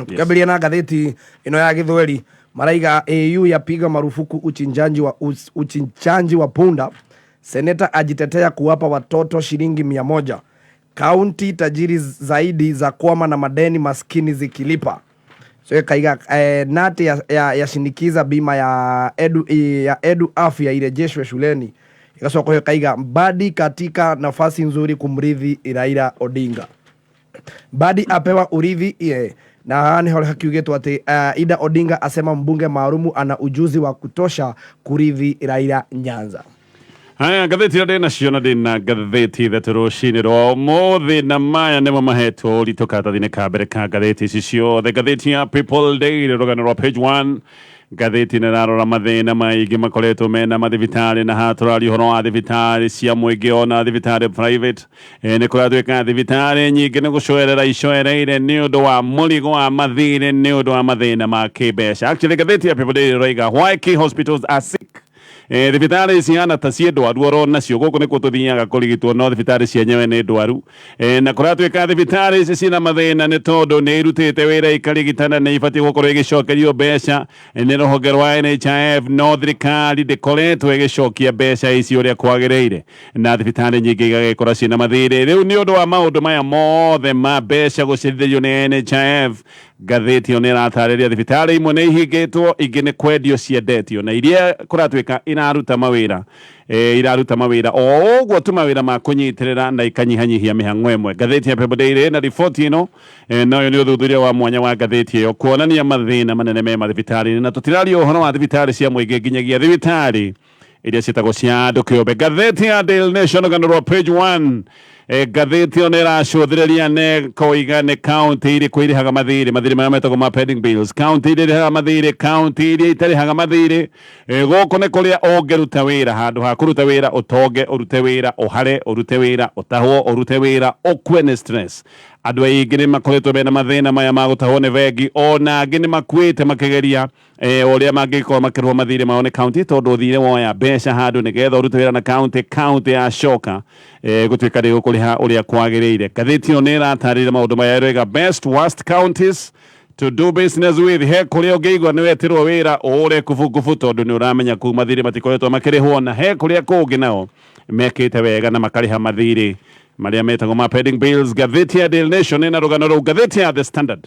Tukabilia na gatheti ino ya Gitoero maraiga AU yapiga marufuku uchinjanji wa punda. Seneta ajitetea kuwapa watoto shilingi 100. Kaunti tajiri zaidi za kwama na madeni maskini zikilipa. So kaiga nati ya shinikiza bima ya edu afya irejeshwe shuleni. Ikaswa kwa kaiga Badi katika nafasi nzuri kumrithi Raila Odinga. Badi apewa urithi na hani hole hakiugetu ati Ida Odinga asema mbunge maarumu ana ujuzi wa kutosha kurithi Raila Nyanza. Haya, gatheti ya naciona dina gatheti thatero shiniro mothi na maya nemo maheto litoka thine kabere ka gatheti cicio the gatheti ya People Daily rogana page 1 gatheti na raro mathina maigi makoleto mena mathibitari na haturari horo wa thibitari cia muingi ona thibitari private ne kuratwe ka thibitari nyingi ne gucoerera icoereire ni undu wa murigo wa mathiri ni undu wa mathina ma kibesha. Actually gatheti ya People Daily roiga why key hospitals are sick. Thibitari ciana ta cie ndwaru oro nacio guku nikuo tuthiaga kurigitwo no thibitari cienyewe ni ndwaru na kuratwika thibitari ici cina mathina ni tondu ni irutite wira ikarigitana na ibati gukorwo igicokerio mbeca ni ruhonge rwa NHIF no thirikari ndikoretwo igicokia mbeca ici uria kwagiriire na thibitari nyingi igagikora cina mathiri. Riu ni undu wa maundu maya mothe ma mbeca gucithio ni NHIF gatheti yo niratarĩria thibitari imwe nĩ ihingĩtwo ingĩ nĩ kwendio ciendetio na iria kuratwika iraruta mawĩra o ũguo tu mawĩra ma kũnyitirĩra na ikanyihanyihia mĩhang'o ĩmwe. Gatheti ya People Daily na riboti ĩno nayo nĩ ũthuthuria wa mwanya wa gatheti ĩyo kuonania mathĩna manene me mathibitari na tũtiraria ũhoro wa thibitari cia mũingĩ nginyagia thibitari iria ciĩtagwo cia andũ kĩũmbe. Gatheti ya Daily Nation ganũrwo page 1 gatheti yo niracũthĩrĩria ne koiga ne county iri kwĩrĩhaga mathirĩ marĩa metagwo ma pending bills. County iri rĩhaga mathirĩ, county iri itarĩhaga mathirĩ gũkũ nĩ kũrĩa ũngĩruta wĩra handũ ha kũruta wĩra ũtonge ũrute wĩra ũhare ũrute wĩra ũtahwo ũrute wĩra ũkue nĩ stress. Andũ aingĩ nĩ makoretwo mena mathĩna maya ma gũtahwo nĩ bengi ona angĩ nĩ makuĩte makĩgeria ũrĩa mangĩkorwo makĩrĩhwo mathirĩ mao nĩ county tondũ ũthire woya mbeca handũ nĩgetha ũrute wĩra na county yacoka gũtuĩka ndĩgũkũrĩha ũrĩa kwagĩrĩire. Gatheti ĩyo nĩ ĩratarĩria maũndũ maya ĩroiga best worst counties to do business with. He kũrĩa ũngĩigua nĩ wetirwo wĩra ũũre kubukubu tondũ nĩ ũramenya kũu mathirĩ matikoretwo makĩrĩhwo na he kũrĩa kũngĩ nao mekĩte wega na makarĩha mathirĩ marĩa metagwo ma pending bills. Gatheti ya Daily Nation ĩna rũgano rũu. Gatheti ya The Standard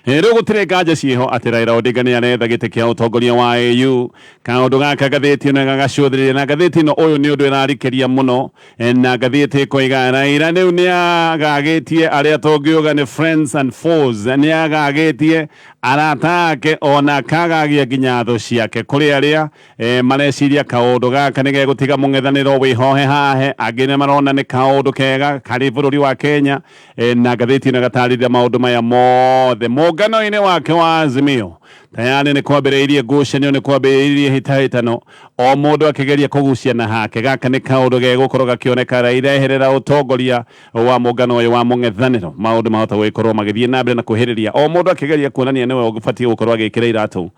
rĩu gũtirĩ nganja ciĩho atĩ Raila Odinga nĩ aretha gĩtĩ kĩa ũtongoria wa AU. Kaũndũ gaka gatheti ĩno gagacũthĩrĩria na gatheti ĩno ũyũ nĩ ũndũ ĩrarikĩria mũno na gatheti ĩkoiga Raila rĩu nĩ agagĩtie arĩa tũngiuga nĩ friends and foes, nĩ agagĩtie arata ake ona kagagia nginya thũ ciake kũrĩ arĩa mareciria kaũndũ gaka nĩ gegũtiga mũng'ethanĩro wĩhohe hahe angĩ nĩ marona nĩ kaũndũ kega karĩ bũrũri wa Kenya na gatheti ĩno gatarĩria maũndũ maya mothe. Mũngano-inĩ wake wa Azimio tayari nĩ kwambĩrĩirie ngucanio, nĩ kwambĩrĩirie hĩtahĩtano o mũndũ akĩgeria kũgucia na hake. Gaka nĩ kaũndũ gegũkorwo gakĩoneka Raila eherera ũtongoria wa mũngano ũyũ wa mũng'ethanĩro. Maũndũ mahota gũgĩkorwo magĩthiĩ na mbere na kwĩhĩrĩria o mũndũ akĩgeria kuonania nĩwe ũgĩbatiĩ gũkorwo agĩkĩra iratũ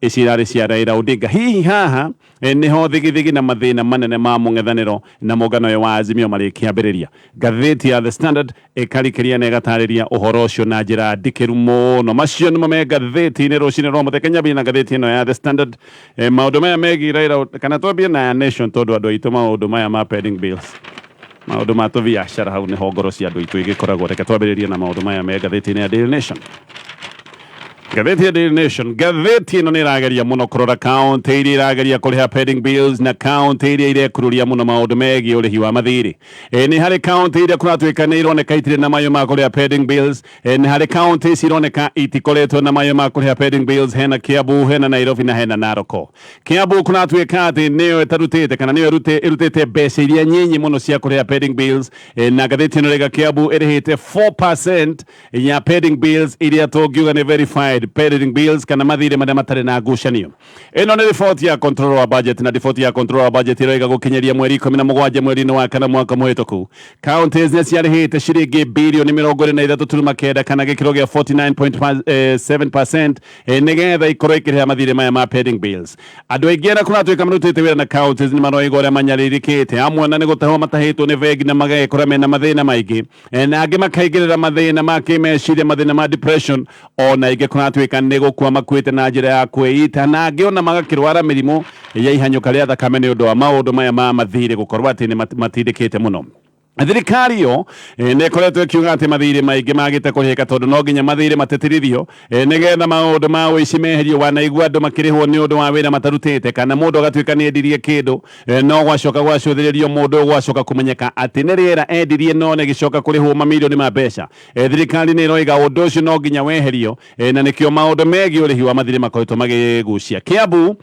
ici irarĩ cia Raila Odinga. Hihi haha nĩho thigithigi na mathĩna manene ma mũng'ethanĩro na mũngano ũyũ wa Azimio marĩkĩambĩrĩria. Gatheti ya The Standard ĩkarikĩria na ĩgatarĩria ũhoro ũcio na njĩra ndikĩru mũno. Macio nĩmo me gatheti-inĩ rũcinĩ rwa mũthenya. Nyambia na gatheti ĩno ya The Standard maũndũ maya megiĩ Raila kana twambie na Nation tondũ andũ aitũ maũndũ maya ma pending bills maũndũ ma tũbiacara hau nĩho ngoro cia andũ aitũ igĩkoragwo. Reke twambĩrĩrie na maũndũ maya me gatheti-inĩ ya Daily Nation. Gatheti ya Daily Nation. Gatheti ĩno nĩ ĩrageria mũno kũrora county iria irageria kũrĩha pending bills na county iria irekururia mũno maũndũ megiĩ ũrĩhi wa mathirĩ. Nĩ harĩ county iria kũratuĩka nĩ ironeka itirĩ na mayũ ma kũrĩha pending bills. Nĩ harĩ county cironeka itikoretwo na mayũ ma kũrĩha pending bills. Hena Kiambu, hena Nairobi na hena Narok. Kiambu kũratuĩka atĩ nĩyo ĩtarutĩte kana nĩyo ĩrutĩte mbeca iria nyinyi mũno cia kũrĩha pending bills na gatheti ĩno rĩga Kiambu ĩrĩhĩte 4% ya pending bills iria tũngiuga nĩ verified pending bills kana mathire maria matare na ngucanio. Ino ni report ya control wa budget na report ya control wa budget iroiga gukinyeria mweri 17 mweri-ini wa kana mwaka muhituku. Counties ni ciarihite ciringi bilioni 23.9 kana gikiro gia 49.7% nigetha ikorwo ikiriha mathire maya ma pending bills. Andu aingi na kuratwika marutite wira na counties ni maroiga uria manyaririkite amwe na ni gutahwo matahitwo ni vengi na magekora mena mathina maingi na angi makaigirira mathina ma kimeciria mathina ma depression ona ingi kuratwika ni gukua makuite na njira ya kweita na angi ona magakirwara mirimo ya ihanyuka ria thakame ni undu wa maundu maya ma mathire gukorwo ati ni matindikite muno. Thirikari yo ne koretwo kiuga ati mathire maingi magite kurihika tondu no nginya mathire matetirithio nigetha maundu ma wici meherio wanaigua andu makirihwo ni undu wa wira matarutite kana mundu agatwika ni endirie kindu no gwacoka gwacuthiririo mundu gwacoka kumenyeka ati ni riera endirie no ne gicoka kurihwo mamilioni ma mbeca. Thirikari ni roiga undu ucio no nginya weherio na nikio maundu megi urihi wa mathire makoretwo magigucia. Kiambu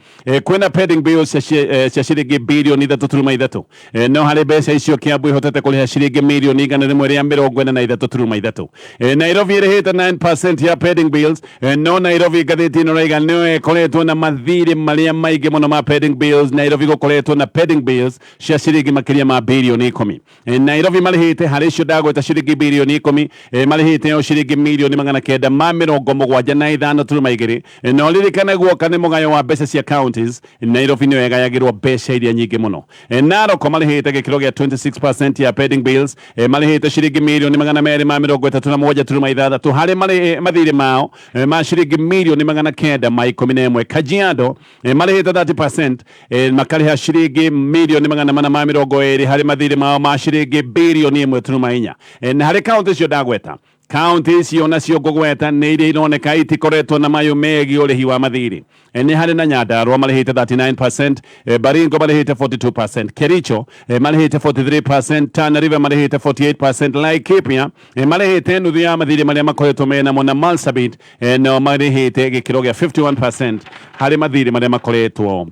kwina pending bills cia ciringi bilioni 3.3 no hari mbeca icio Kiambu ihotete kuriha ciringi milioni 143.3. Nairobi irihite 9% ya pending bills no Nairobi Gathiti-ini roiga no ikoretwo na mathire maria maingi muno ma pending bills. Nairobi gukoretwo na pending bills cia ciringi makiria ma bilioni 10. Nairobi marihite hari icio ndagweta ciringi bilioni 10 marihite yo ciringi milioni 975.2 no ririkane guoka ni mugayo wa mbeca cia counties. Nairobi ni wegayagirwo mbeca iria nyingi muno. Narok marihite gikiro gia 26% ya pending bills marihite ciringi milioni 231.6 hari mathire mao ma ciringi milioni 911. Kajiado marihite 30% makariha ciringi milioni 420 hari mathire mao ma ciringi bilioni 1.4 na hari county cio ndagweta. Counties cio nacio ngugweta ni iria ironeka itikoretwo na mayo megi urihi wa mathiri. Ni hari na Nyandarua marihite 39%, Baringo marihite 42%, Kericho marihite 43%, Tana River marihite 48%, Laikipia marihite nuthu ya mathiri maria makoretwo mena mo na Marsabit no marihite gikiro gia 51% hari mathiri maria makoretwo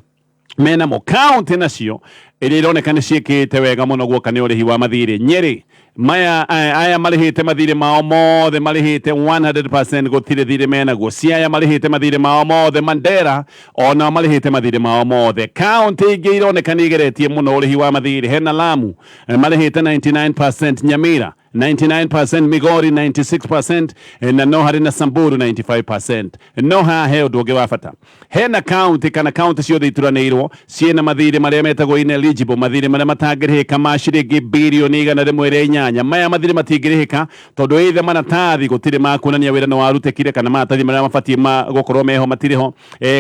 mena mo. County nacio iria ironeka ni ciikite wega muno guoka ni urihi wa mathiri. Nyeri aya marihite mathire mao mothe marihite 100% gutire thire mena guo. Siaya marihite mathire mao mothe. Mandera ona marihite mathire mao mothe. County ingi ironeka ni igeretie muno urihi wa mathire. Hena Lamu marihite 99%, Nyamira 99%, Migori 96% na no hari na Samburu 95%. No ha he undu ungi wa bata. Hena county kana county ciothe ituranirwo ciena mathire maria metagwo ineligible, mathire maria matangirihika ma ciringi bilioni 1.8. Maya mathire matingirihika tondu either manatathi gutire makunania wira no warutekire kana matathi maria mabatie gukorwo meho matiriho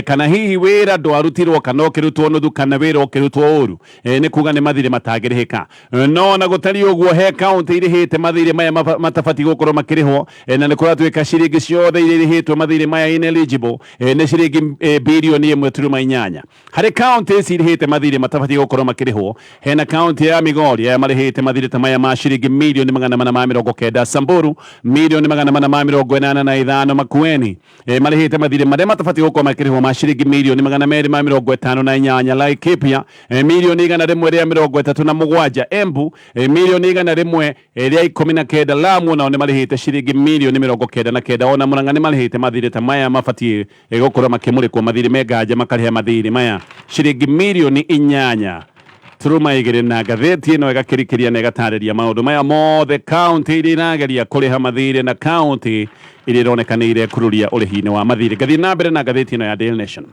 kana hihi wira ndwarutirwo kana ukirutwo nuthu kana wira ukirutwo uru ni kuga ni mathire matangirihika. No na gutari uguo he county irihite mathire maya matabati gukorwo makirihwo na ni kuratwika ciringi ciothe irihitwo mathire maya ineligible ni ciringi bilioni 1.8. Hari counties irihite mathire matabati gukorwo makirihwo hena county ya Migori ya marihite mathire ta maya ma ciringi milioni 490. Samburu milioni 485. Makueni marihite mathire maria matabati gukorwo makirihwo ma ciringi milioni 258. Laikipia milioni 137. Embu milioni 100 ria 19. Lamu nao ni marihite ciringi milioni 99. Ona Murang'a ni marihite mathire ta maya mabatie gukorwo makimurikwo mathire megaja makariha mathire maya ciringi milioni 8. Turumaigire na ngatheti ino igakirikiria na igatariria maundu maya mothe county iria irageria kuriha mathire na county iria ironekanire kururia urihi-ini wa mathire. Gathi na mbere na ngatheti ino ya Daily Nation.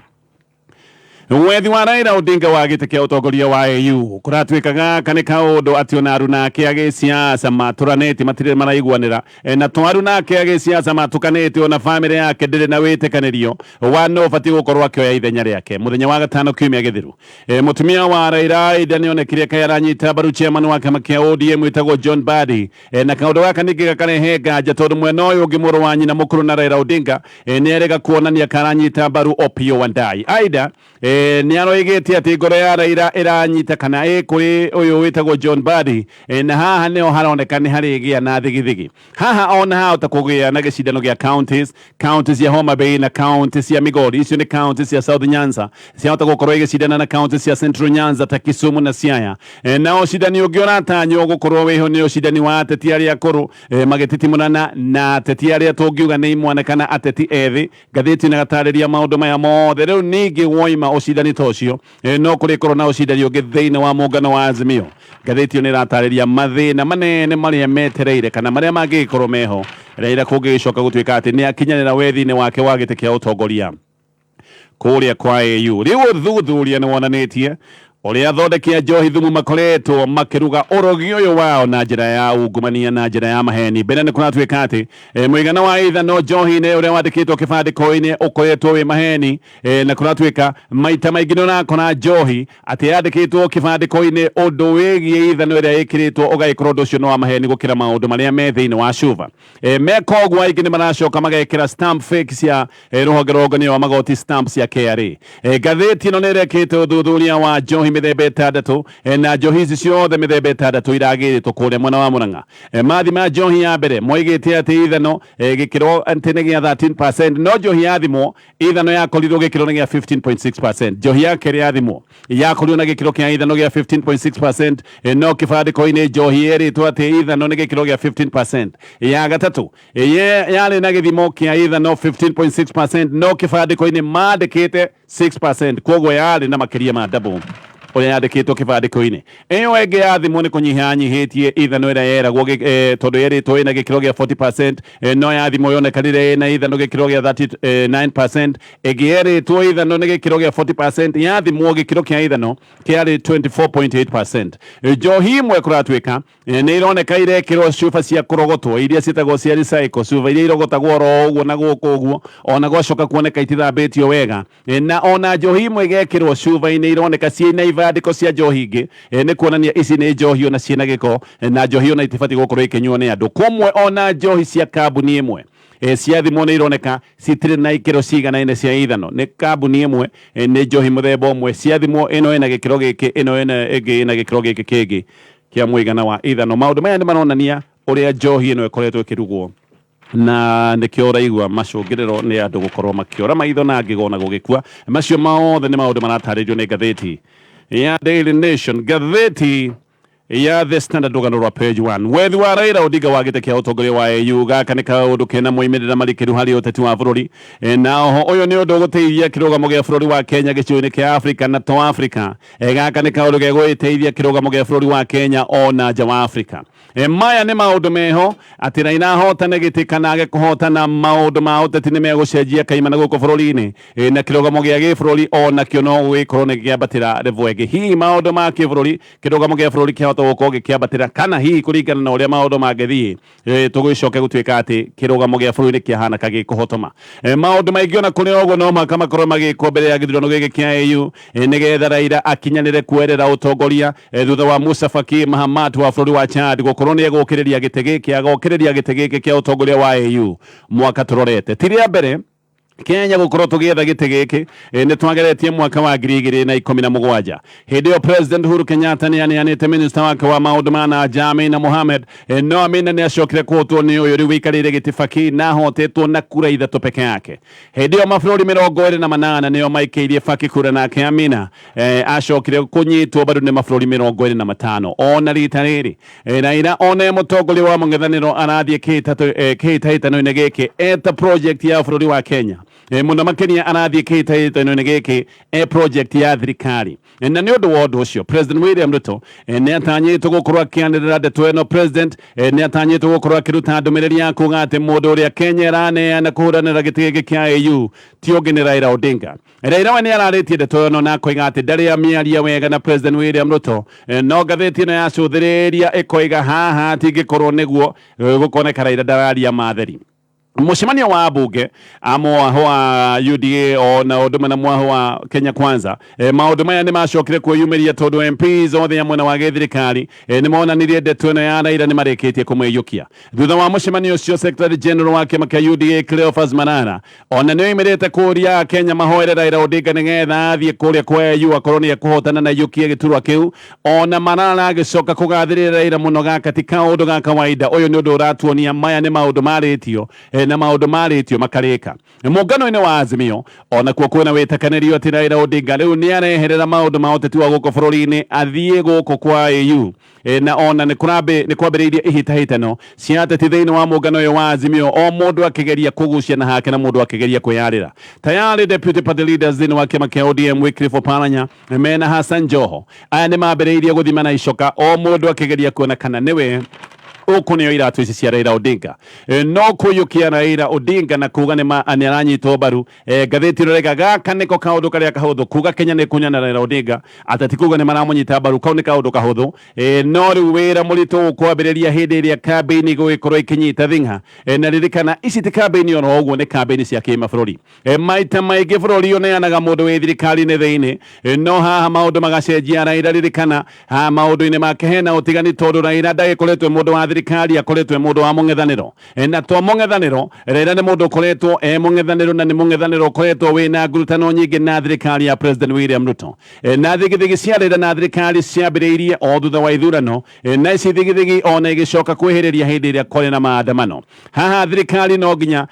Wethi wa Raila Odinga wa gite kia utongoria wa AU kuratwikaga kane kaundu ati ona aruna ake age siasa maturaneti matire maraiguanira na twaru nake age siasa matukaneti ona family yake ndire na witikanirio wano bati gukorwo akioya ithenya riake. Muthenya wa gatano kiumia githiru mutumia wa Raila ida ni onekire kayaranyita baru chairman wa kama kia ODM witagwo John Badi na kaundu gaka ningi gakarehe ganja tondu mwena uyu ungi muru wanyi na mukuru na Raila Odinga ni erega kuonania karanyita baru Opiyo Wandayi. Aida nä aroigä atä ngoro ya Raila äranyita kana kuri uyu witagwo John Mbadi na haha nä ho haroneka nä harä gä a na thigithigi haha ona hahota kå gä a na gä cindano gä a counties ya Homa Bay na counties ya Migori icio nä counties ya South Nyanza ciahota gå korwo igä cindana na counties ya Central Nyanza ta Kisumu na Siaya na ũcindani ũngĩ ũratanywo gũkorwo wĩho nĩ ũcindani wa ateti arĩa akũrũ Magetiti Mũnana na ateti arĩa tũngiuga nĩ imwanekana ateti ethĩ ngathĩti na gatarĩria maũndũ maya mothe rĩu ningĩ woima ũcindani ta ũcio no kũrĩkorwo na ũcindani ũngĩ thĩinĩ wa mũngano wa Azimio ngathĩti ĩyo nĩ ĩratarĩria mathĩna manene marĩa metereire kana marĩa mangĩgĩkorwo meho Raila kũngĩgĩcoka gũtuĩka atĩ nĩ akinyanĩra wethi-inĩ wake wa gĩtĩ kĩa ũtongoria kũrĩa kwa AU rĩu ũthuthuria nĩ wonanĩtie ũrĩa athondeki a njohi thumu makoretwo makĩruga ũrogi ũyũ wao na njĩra ya ungumania na njĩra ya maheni mbere nĩ kũratuĩka atĩ mũigana wa ithano njohi-inĩ ũrĩa wandĩkĩtwo kĩbandĩko-inĩ ũkoretwo wĩ maheni na kũratuĩka maita maingĩ nĩ ũrakora njohi atĩ yandĩkĩtwo kĩbandĩko-inĩ ũndũ wĩgiĩ ithano ĩrĩa ĩkĩrĩtwo ũgagĩkorwo ũndũ ũcio nĩ wa maheni gũkĩra maũndũ marĩa me thĩinĩ wa cuba meka ũguo aingĩ nĩ maracoka magekĩra stamp fake cia rũhonge rwa ũngania wa magoti stamp cia KRA ngathĩti ĩno nĩ ĩrekĩte ũthuthuria wa njohi mĩthemba ĩtandatũ na njohi ici ciothe mĩthemba ĩtandatũ iragĩrĩtwo kũrĩa mwena wa Mũrang'a mathima njohi ya mbere moigĩte atĩ ithano gĩkĩro atĩ nĩ gĩa 13% no njohi yathimwo ithano yakorirwo gĩkĩro nĩ gĩa 15.6% njohi ya kerĩ yathimwo yakorirwo na gĩkĩro kĩa ithano gĩa 15.6% no kĩbandĩko-inĩ njohi ĩrĩtwo atĩ ithano nĩ gĩkĩro gĩa 15% ya gatatũ yarĩ na gĩthimo kĩa ithano 15.6% no kĩbandĩko-inĩ mandĩkĩte 6% koguo yarĩ na makĩria ma double ũrĩa yandĩkĩtwo kĩbandĩko-inĩ ĩyo ĩngĩ yathimwo nĩ kũnyihanyihĩtie ithano ĩrĩa yeragwo tondũ yerĩtwo ĩna gĩkĩro gĩa 40% no yathimwo yonekanire ĩna ithano gĩkĩro gĩa 39% ĩngĩ yerĩtwo ithano nĩ gĩkĩro gĩa 40% yathimwo gĩkĩro kĩa ithano kĩarĩ 24.8% njohi imwe kũratuĩka nĩ ironeka irekĩrwo cuba cia kũrogotwo iria ciĩtagwo cia recycle cuba iria irogotagwo oro ũguo na gũkũ ũguo ona gwacoka kuoneka itithambĩtio wega na ona njohi imwe igekĩrwo cuba-inĩ ironeka ciĩna ibandĩko cia njohi ingĩ nĩ kuonania ici nĩ njohi ona ciĩna gĩko na njohi ona itibatiĩ gũkorwo ikĩnyuo nĩ andũ kumwe ona njohi cia kambuni ĩmwe ciathimwo nĩ ironeka citirĩ na ikĩro ciganaine cia ithano nĩ kambuni ĩmwe nĩ njohi mũthemba ũmwe ciathimwo ĩno ĩna gĩkĩro gĩkĩ ĩno ĩngĩ ĩna gĩkĩro gĩkĩ kĩngĩ kĩa mũigana wa ithano maũndũ maya nĩ maronania ũrĩa njohi ĩno ĩkoretwo ĩkĩrugwo na nĩkĩo ũraigua macũngĩrĩro nĩ andũ gũkorwo makĩora maitho na ngĩgona gũgĩkua macio mothe nĩ maũndũ maratarĩrio nĩ ngathĩti ya Daily Nation ngathĩti ya The Standard rũgano rwa page 1 wethi wa Raila Odinga wa gĩtĩ kĩa ũtongoria wa AU gaka nĩ kaũndũ kena moimĩrĩra marikĩru harĩ ũteti wa bũrũri na oho ũyũ nĩ ũndũ ũgũteithia kĩrũgamo gĩa bũrũri wa Kenya gĩcigo-inĩ kĩa Africa na to Africa gaka nĩ kaũndũ gĩa gwĩteithia kĩrũgamo gĩa bũrũri wa Kenya ona nja wa Africa maya nĩ maũndũ meho atĩ Raila ahotane gĩtĩ kana age kũhotana maũndũ ma ũteti nĩ megũcenjia kaimana gũkũ bũrũri-inĩ na kĩrũgamo gĩa gĩbũrũri ona kĩo no gĩkorwo nĩ gĩambatĩra level ĩngĩ hihi maũndũ ma kĩbũrũri kĩrũgamo gĩa bũrũri kĩahota gũkorwo gĩkĩambatĩra kana hihi kũringana na ũrĩa maũndũ mangĩthiĩ tũgĩcoke gũtuĩka atĩ kĩrũgamo gĩa bũrũri kĩahana gĩkũhotoma maũndũ maingĩ ona kũrĩ ũguo no mũhaka makorwo magĩkwo mbere ya gĩthurano gĩkĩ kĩa AU nĩgetha Raila akinyanĩre kuerera ũtongoria thutha wa Musa Faki Mahamat wa bũrũri wa Chad gũkorwo nĩ egũkĩrĩria gĩtĩ gĩkĩ agokĩrĩria gĩtĩ gĩkĩ kĩa ũtongoria wa AU mwaka tũrorete ti rĩa mbere Kenya gũkorwo tũgĩetha gĩtĩ gĩkĩ nĩ twageretie mwaka wa 2017 hĩndĩ ĩyo President Uhuru Kenyatta nĩ aneanĩte minister wake wa maũndũ ma nanja Amina Mohamed no Amina nĩ acokire kũhotwo nĩ ũyũ rĩu wĩikarĩire gĩtĩ Faki na ahotetwo na kura ithatũ peke yake hĩndĩ ĩyo mabũrũri 28 nĩo maikĩirie Faki kura nake Amina acokire kũnyitwo bado nĩ mabũrũri 25 ona rita rĩrĩ Raila ona mũtongoria wa mũng'ethanĩro arathiĩ kĩhĩtahĩtano-inĩ gĩkĩ eta project ya bũrũri wa Kenya mũno makĩria arathiĩ kĩhĩtahĩtano-inĩ gĩkĩ project ya thirikari na nĩ ũndũ wa ũndũ ũcio President William Ruto nĩ atanyĩtwo gũkorwo akĩanĩrĩra ndeto ĩno President nĩ atanyĩtwo gũkorwo akĩruta ndũmĩrĩri ya kuuga atĩ mũndũ ũrĩa Kenya ĩraneana kũhũranĩra gĩtĩ gĩkĩ kĩa AU ti ũngĩ nĩ Raila Odinga Raila we nĩ ararĩtie ndeto ĩno na akoiga atĩ ndarĩ amĩaria wega na President William Ruto no ngathĩti ĩno yacũthĩrĩria ĩkoiga haha atingĩkorwo nĩguo gũkoneka Raila ndararia matheri mucemanio wa bunge amwaho wa UDA ona oduma na mwaho wa Kenya Kwanza maundu maya ni macokire kwiyumiria tondu MPs othe amwe na wa githirikari ni monanirie ndeto ino ya Raila ni mareketie kumwiyukia thutha wa mucemanio ucio Secretary General wa kiama kia UDA Cleophas Manana ona ni oimirite kuria Kenya mahoere Raila Odinga nigetha athie kuria kwa EU akorwo ni kuhotana na yukie giturwa kiu ona Manana agicoka kugathirira Raila muno gaka ti kaundu ga kawaida uyu ni undu uratuonia maya ni maundu maritio na maundu maritio makarika muungano-ini wa Azimio ona kuo kwina witakanirio ati Raila Odinga riu ni areherera maundu ma uteti wa guko bururi-ini athie guko kwa EU na ona ni kwambiriirie ihitahitano cia ateti thiini wa muungano uyu wa Azimio o mundu akigeria kugucia na hake na mundu akigeria kwiyarira tayari deputy party leaders thiini wa kiama kia ODM Wycliffe Oparanya mena Hassan Joho aya ni mambiriirie guthimana icoka o mundu akigeria kuona kana niwe ukunio iratu ici cia Raila Odinga no kuyukia Raila Odinga na kuga ni aranyitwo baru ngathiti rurega gaka niko kaundu karia kahuthu kuga Kenya ni kunyana Raila Odinga atati kuga ni maramunyita baru kau ni kaundu kahuthu no riu wira muritu kwambiriria hindi iria campaign gugikorwo ikinyita thing'a na ririkana ici ti campaign ono uguo ni campaign cia kimabururi maita maingi bururi uneanaga mundu wi thirikari-ini thiini no haha maundu magacenjia Raila ririkana maundu-ini make hena utigani tondu Raila ndagikoretwo mundu wa thirikari akoretwe mundu wa mung'ethaniro na to mung'ethaniro Raila ni mundu ukoretwo mung'ethaniro na ni mung'ethaniro ukoretwo wina ngurutano nyingi na thirikari ya President William Ruto na thigithigi cia Raila na thirikari ciambiriirie o thutha wa ithurano na ici thigithigi ona igicoka kwihiriria hindi iria kwari na maandamano haha thirikari no nginya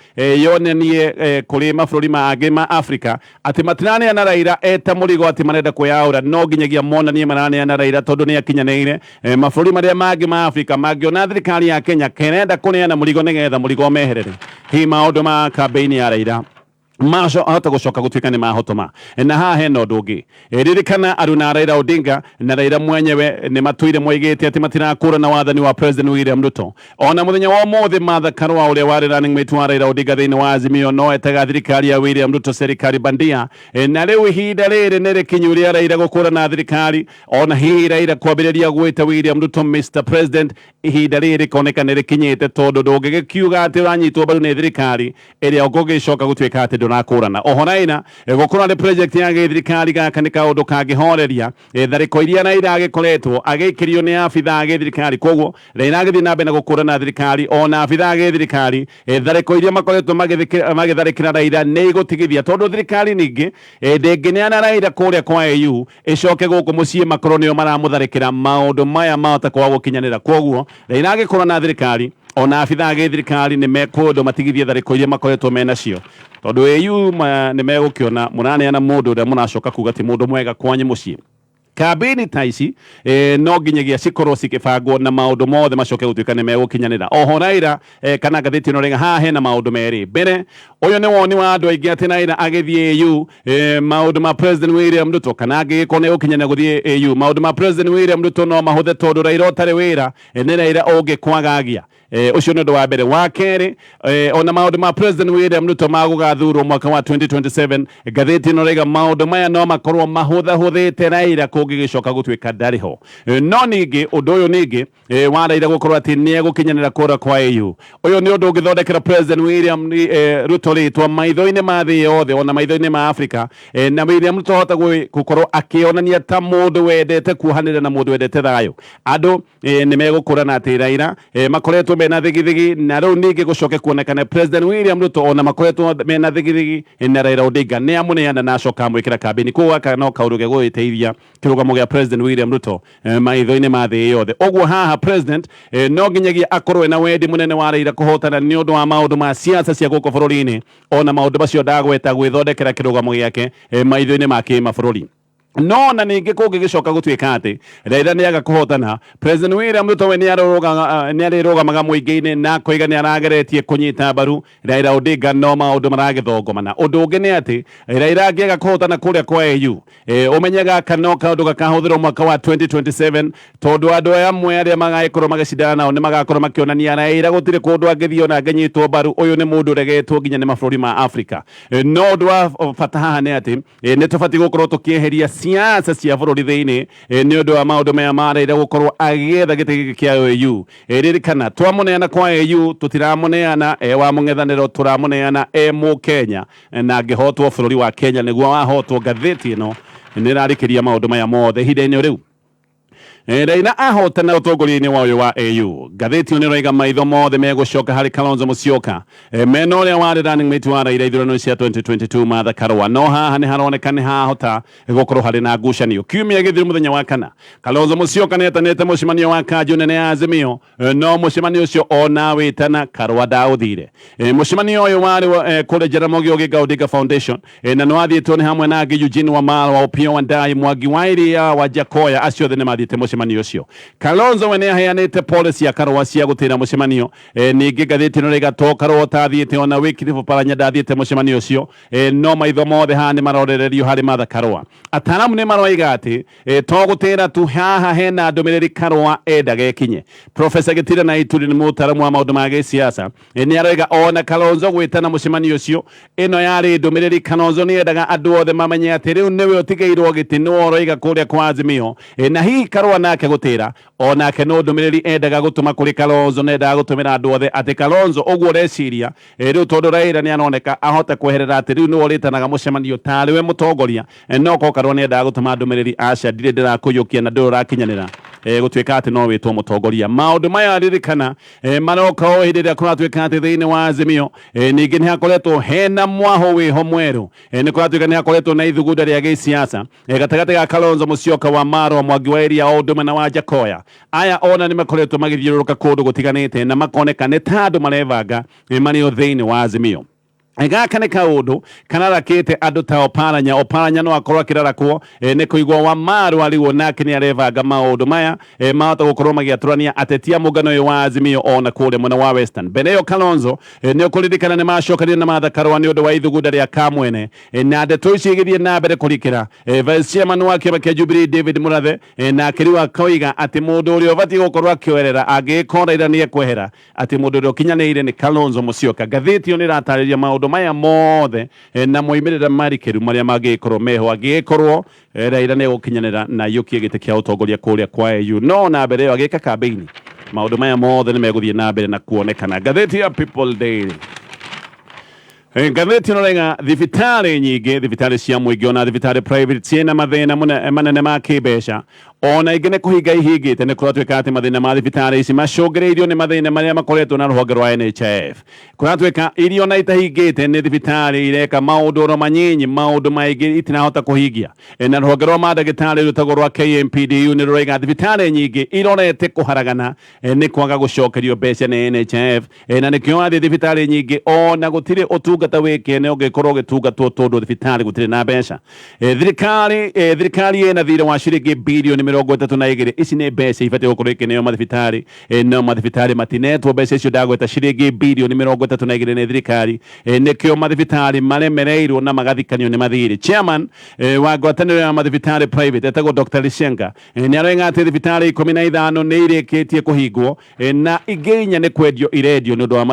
yonanie kuri mabururi mangi ma Africa ati matiraneana Raila eta murigo ati marenda kwiaura no nginyagia monanie maraneana Raila tondu ni akinyaneire mabururi maria mangi ma Africa mangiona thirikari ya Kenya kerenda kuneana murigo nigetha murigo meherere hi maundu ma campaign ya Raila maco ahota gucoka gutuika ni mahotoma na haha hena undu ungi ririkana aruna Raila Odinga na Raila mwenyewe ni matuire moigite ati matirakura na wathani wa President William Ruto ona muthenya wa mothe Martha Karua uria wari running mate wa Raila Odinga thiini wa Azimio no etaga thirikari ya William Ruto serikali bandia na riu ihinda riri ni rikinyu ria Raila gukura na thirikari ona hihi Raila kwambiriria gwita William Ruto Mr President ihinda riri koneka ni rikinyite tondu ndungigikiuga ati uranyitwo baru ni thirikari iria ugugicoka gutuika ati ndurakurana oho Raila gukura ni project ya thirikari gaka ni kaundu kangihoreria thariko iria Raila agikoretwo agikirio ni abitha agi thirikari koguo Raila agithii na mbere na gukura na thirikari ona abitha agi thirikari thariko iria makoretwo magitharikira Raila ni igutigithia tondu thirikari ningi ndingineana Raila kuria kwa EU icoke guku mucii makorwo nio maramutharikira maundu maya mahota kwa gukinyanira koguo Raila agikura na thirikari ona abitha agi thirikari ni mekundu matigithie thariko iria makoretwo menacio tondu EU ni megukiona muraneana mundu uria muracoka kuga ti mundu mwega kwanyu mucii campaign ta ici no nginyagia cikorwo cikibangwo na maundu mothe macoke gutuika ni megukinyanira oho Raila kana ngathiti no renga haha hena maundu meri mbere uyu ni woni wa andu aingi ati Raila agithie EU maundu ma President William Ruto kana agikone gukinyana guthie EU maundu ma President William Ruto no mahuthe tondu Raila utari wira ni Raila ungikwagagia ucio ni undu wa mbere wa keri ona maundu ma President William Ruto magugathurwo mwaka wa 2027 ngathiti no rega maundu maya no makorwo mahuthahuthite Raila kungigicoka gutuika ndariho no ningi undu uyu ningi wa Raila gukorwo ati ni egukinyanira kura kwa EU uyu ni undu ungithondekera President William Ruto ritwa maitho-ini ma thii yothe ona maitho-ini ma Africa na William Ruto hota gukorwo akionania ta mundu wendete kuhanira na mundu wendete thayo andu ni megukura ati Raila makoretwo mena thigithigi na riu ningi gucoke kuonekana President William Ruto ona makoretwo mena thigithigi na Raila Odinga ni amuneana na acoka mwikira campaign kuga kana kaundu ge gwiteithia kirugamo gia President William Ruto maitho-ini ma thii yothe uguo haha President no nginyagia akorwe na wendi munene wa Raila kuhotana ni undu wa maundu ma siasa cia guko bururi-ini ona maundu macio ndagweta gwithondekera kirugamo giake maitho-ini ma kimabũrũri no na ningi kungigicoka gutuika ati Raila ni agakuhotana President William Ruto we ni arirugamaga muingi-ini na koiga ni arageretie kunyita baru Raila Odinga no maundu maragithongomana undu ungi ni ati Raila angiaga kuhotana kuria kwa EU umenyaga kana kaundu gakahuthirwo mwaka wa 2027 tondu andu amwe aria magaikorwo magicindana nao ni magakorwo makionania Raila gutire kundu angithio na ngenyitwo baru uyu ni mundu regetwo nginya ni mabũrũri ma Africa no ndu wa bata haha ni ati ni tubati gukorwo tukieheria siasa cia bũrũri thĩinĩ nĩ ũndũ wa maũndũ maya mareire gũkorwo agĩetha gĩtĩ gĩkĩ kĩa AU ririkana twamũneana kwa AU tũtiramũneana wa mũng'ethanĩro tũramũneana Mũkenya na angĩhotwo bũrũri wa Kenya nĩguo wahotwo. Ngathĩti ĩno nĩ ĩrarĩkĩria maũndũ maya mothe ihinda-inĩ rĩu Raila ahotana ũtongoria-inĩ wayo wa AU. Ngathĩti nĩ roiga maitho mothe megũcoka harĩ Kalonzo Musyoka mena ũrĩa warĩ running mate wa Raila ithurano cia 2022 Martha Karua. No haha nĩ haroneka nĩ hahota gũkorwo harĩ na ngucanio. Kiumia gĩthiru mũthenya wa kana Kalonzo Musyoka nĩ etanĩte mũcemanio wa kanjũ nene ya Azimio, no mũcemanio ũcio ona wĩtana Karua ndaũthire. Mũcemanio ũyũ warĩ kũrĩ Jaramogi Oginga Odinga Foundation na nĩ wathiĩtwo nĩ hamwe na Eugene Wamalwa, Opiyo Wandayi, Mwangi wa Iria, Wajakoya, acio othe nĩ mathiĩte mũcemanio ũcio. Kalonzo we nĩ aheanĩte policy ya Karua cia gũtĩra mũcemanio. Ningĩ ngathĩti ĩno ĩgatwo Karua ũtathiĩte ona Wycliffe Oparanya ndathiĩte mũcemanio ũcio, no maitho mothe haha nĩ marorererio harĩ Martha Karua. Ataramu nĩ maroiga atĩ to gũtĩra tu haha hena ndũmĩrĩri Karua endaga ĩkinye. Professor Gitira na Ituri nĩ mũtaramu wa maũndũ ma gĩsiasa, nĩ aroiga ona Kalonzo gwĩtana mũcemanio ũcio ĩno yarĩ ndũmĩrĩri. Kalonzo nĩ endaga andũ othe mamenye atĩ rĩu nĩwe ũtigĩirwo gĩtĩ, nĩwe ũroiga kũrĩa kwa Azimio, na hihi Karua nake gũtĩra onake no ndũmĩrĩri endaga gũtũma kũrĩ Kalonzo, nendaga gũtũmĩra andũ othe atĩ Kalonzo ũguo reciria rĩu tondũ Raila nĩ anoneka ahota kweherera atĩ rĩu nĩwe ũrĩtanaga mũcemanio tarĩ we mũtongoria, no ko Karua nĩ endaga gũtũma ndũmĩrĩri aca ndirĩ ndĩrakũiyũkia na ndũrĩ ũrakinyanĩra gũtuĩka atĩ no wĩtwo mũtongoria. Maũndũ maya ririkana maroka o hĩndĩ ĩrĩa kũratuĩka atĩ thĩinĩ wa Azimio ningĩ nĩ hakoretwo hena mwaho wĩho mwerũ, nĩ kũratuĩka nĩ hakoretwo na ithugunda rĩa gĩsiasa gatagatĩ ga Kalonzo Musyoka, Wamalwa, Mwangi wa Iria, o ũndũ ũmwe na Wajakoya. Aya ona nĩ makoretwo magĩthiũrũrũka kũndũ gũtiganĩte na makoneka nĩ ta andũ marebanga marĩ o thĩinĩ wa Azimio. Gaka nĩ kaũndũ kanarakĩte andũ ta Oparanya no akorwo akĩrarakwo nĩ kũigua Wamalwa rĩu nake nĩ arebanga maũndũ maya mahota gũkorwo magĩatũrania ateti a mũngano ũyũ wa Azimio ona kũrĩa mwena wa Western. Mbere ĩyo Kalonzo nĩ ũkũririkana nĩ macokanire na Martha Karua nĩ ũndũ wa ithugunda rĩa kamwene, na ndeto ici igĩthiĩ na mbere kũrikĩra. Vice chairman wa kĩama kĩa Jubilee David Murathe nake rĩu akoiga atĩ mũndũ ũrĩa ũbatiĩ gũkorwo akĩoerera angĩkorwo Raila nĩ ekwehera atĩ mũndũ ũrĩa ũkinyanĩire nĩ Kalonzo Musyoka. Ngathĩti ĩyo nĩ ĩratarĩria maũndũ maya mothe na moimĩrĩra marikĩru marĩa mangĩkorwo meho angĩkorwo Raila nĩ egũkinyanĩra na yũkie gĩtĩ kĩa ũtongoria kũrĩa kwa AU. No na mbere ĩyo agĩka kambĩini maũndũ maya mothe nĩ megũthiĩ na mbere na kuonekana. Ngathĩti ya People Daily. Ngathĩti ĩno rauga thibitarĩ nyingĩ, thibitarĩ cia mũingĩ ona thibitarĩ private ciĩna mathĩna manene ma kĩmbeca, ona ingĩ nĩ kũhinga ihingĩte. Nĩ kũratuĩka atĩ mathĩna ma thibitarĩ ici macũngĩrĩirio nĩ mathĩna marĩa makoretwo na rũhonge rwa NHIF. Kũratuĩka irio na itahingĩte nĩ thibitarĩ ireka maũndũ oro manyinyi, maũndũ maingĩ itinahota kũhingia. Na rũhonge rwa mandagĩtarĩ rũtagwo rwa KMPDU nĩ rũrauga thibitarĩ nyingĩ irorete kũharagana nĩ kwaga gũcokerio mbeca nĩ NHIF, na nĩkĩo atĩ thibitarĩ nyingĩ ona gũtirĩ ũtungata wĩkene ũngĩkorwo ũgĩtungatwo tondũ thibitarĩ gũtirĩ na mbeca. Thirikari ĩna thirĩ wa ciringi birioni 32. Ici nĩ mbeca ibatiĩ gũkorwo ikĩneo mathibitarĩ, no mathibitarĩ matinetwo mbeca icio ndagweta ciringi birioni 32 nĩ thirikari. Nĩkĩo mathibitarĩ maremereirwo na magathikanio nĩ mathiirĩ. Chairman wa ngwatanĩro ya mathibitarĩ private etagwo Dr. Lishenga nĩ aroiga atĩ thibitarĩ 15 nĩ irĩkĩtie kũhingwo na ingĩ inya nĩ kwendio irendio nĩ ũndũ wa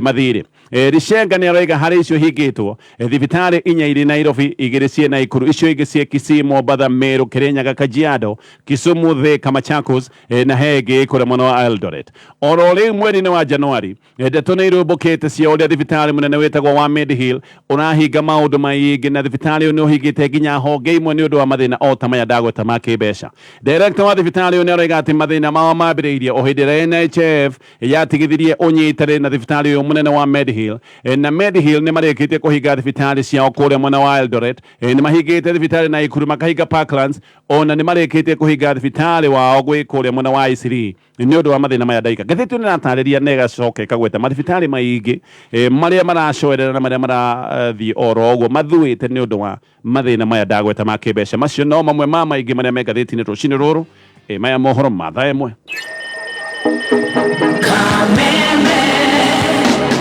mathiirĩ. Lishenga nĩ aroiga harĩ icio hingĩtwo thibitarĩ 4 irĩ Nairobi, 2 ciĩ Nakuru, icio ingĩ ciĩ Kisii, Mombasa, Meru, Kirinyaga, Kajiado, Kisumu, Thika, Machakos na hengĩ kũrĩa mwena wa Eldoret. Oro rĩu mweri-inĩ wa Januari ndeto nĩ irũmbũkĩte cia ũrĩa thibitarĩ mũnene wĩtagwo wa Medihill ũrahinga maũndũ maingĩ, na thibitarĩ ũyũ nĩ ũhingĩte nginya honge imwe nĩ ũndũ wa mathĩna o ta maya ndagweta ma kĩmbeca. Director wa thibitarĩ ũyũ nĩ aroiga atĩ mathĩna mao mambĩrĩirie o hĩndĩ ĩrĩa NHIF yatigithirie ũnyitĩrĩri na thibitarĩ ũyũ mũnene wa Medihill, na Medihill nĩ marĩkĩtie kũhinga thibitarĩ ciao kũrĩa mwena wa Eldoret, nĩ mahingĩte thibitarĩ na Nakuru makahinga Parklands, ona nĩ marĩkĩtie kũhinga thibitarĩ wao gwĩ kũrĩa mwena wa Isiri nĩ ũndũ wa mathĩna maya ndaika. Ngathĩti nĩ ĩratarĩria na ĩgacoka ĩkagweta mathibitarĩ maingĩ marĩa maracoerera na marĩa marathiĩ oro ũguo mathuĩte nĩ ũndũ wa mathĩna maya ndagweta ma kĩmbeca. Macio no mamwe ma maingĩ marĩa me ngathĩti-inĩ rũcinĩ rũrũ maya mohoro ma thaa ĩmwe.